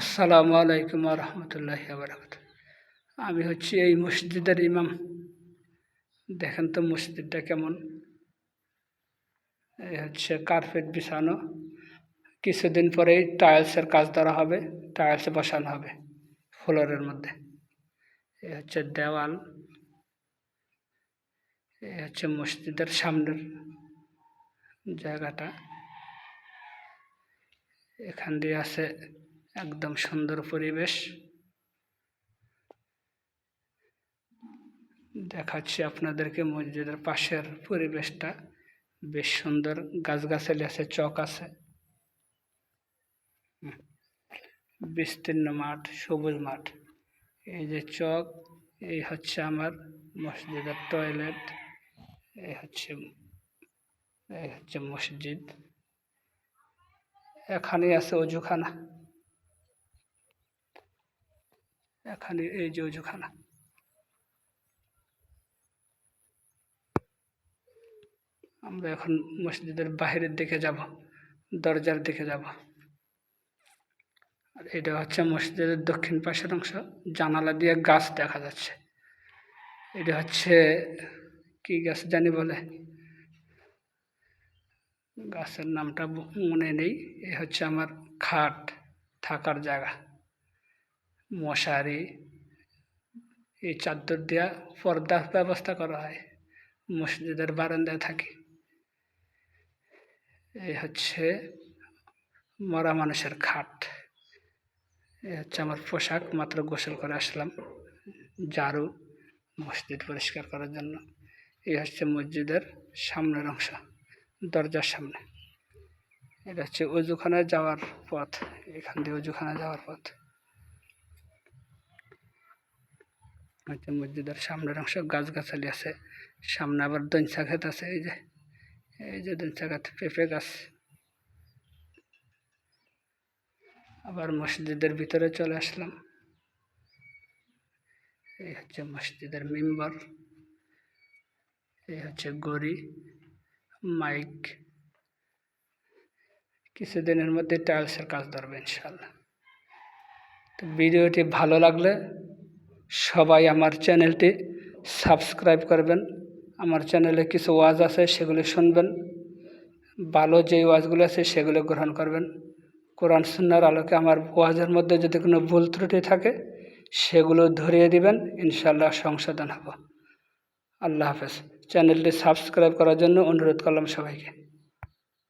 আসসালামু আলাইকুম রহমতুল্লাহি বারাকাতুহু। আমি হচ্ছি এই মসজিদের ইমাম। দেখেন তো মসজিদটা কেমন। এই হচ্ছে কার্পেট বিছানো, কিছুদিন পরেই টাইলসের কাজ ধরা হবে, টাইলস বসানো হবে ফ্লোরের মধ্যে। এই হচ্ছে দেওয়াল, এই হচ্ছে মসজিদের সামনের জায়গাটা। এখান দিয়ে আছে একদম সুন্দর পরিবেশ। দেখাচ্ছি আপনাদেরকে মসজিদের পাশের পরিবেশটা, বেশ সুন্দর। গাছগাছালি আছে, চক আছে, বিস্তীর্ণ মাঠ, সবুজ মাঠ। এই যে চক, এই হচ্ছে আমার মসজিদের টয়লেট, এই হচ্ছে মসজিদ। এখানেই আছে অজুখানা, এখানে এই যে অজুখানা। আমরা এখন মসজিদের বাহিরের দিকে যাব, দরজার দিকে যাব। আর এটা হচ্ছে মসজিদের দক্ষিণ পাশের অংশ, জানালা দিয়ে গাছ দেখা যাচ্ছে। এটা হচ্ছে কি গাছ জানি বলে, গাছের নামটা মনে নেই। এ হচ্ছে আমার খাট, থাকার জায়গা, মশারি, এই চাদর দেওয়া পর্দার ব্যবস্থা করা হয়। মসজিদের বারান্দায় থাকি। এই হচ্ছে মরা মানুষের খাট। এই হচ্ছে আমার পোশাক, মাত্র গোসল করে আসলাম, ঝাড়ু মসজিদ পরিষ্কার করার জন্য। এই হচ্ছে মসজিদের সামনের অংশ, দরজার সামনে। এটা হচ্ছে অজুখানায় যাওয়ার পথ, এখান দিয়ে অজুখানায় যাওয়ার পথ। হচ্ছে মসজিদের সামনের অংশ, গাছগাছালি আছে, সামনে আবার দইঞ্চা ক্ষেত আছে। এই যে দইঞ্চা ক্ষেত, পেঁপে গাছ। আবার মসজিদের ভিতরে চলে আসলাম। এই হচ্ছে মসজিদের মিম্বর, এই হচ্ছে গড়ি, মাইক। কিছুদিনের মধ্যে টাইলসের কাজ ধরবে ইনশাল্লাহ। তো ভিডিওটি ভালো লাগলে সবাই আমার চ্যানেলটি সাবস্ক্রাইব করবেন। আমার চ্যানেলে কিছু ওয়াজ আছে, সেগুলি শুনবেন। ভালো যেই ওয়াজগুলো আছে সেগুলো গ্রহণ করবেন। কোরআন সুন্নাহর আলোকে আমার ওয়াজের মধ্যে যদি কোনো ভুল ত্রুটি থাকে সেগুলো ধরিয়ে দিবেন, ইনশাল্লাহ সংশোধন হবে। আল্লাহ হাফেজ। চ্যানেলটি সাবস্ক্রাইব করার জন্য অনুরোধ করলাম সবাইকে।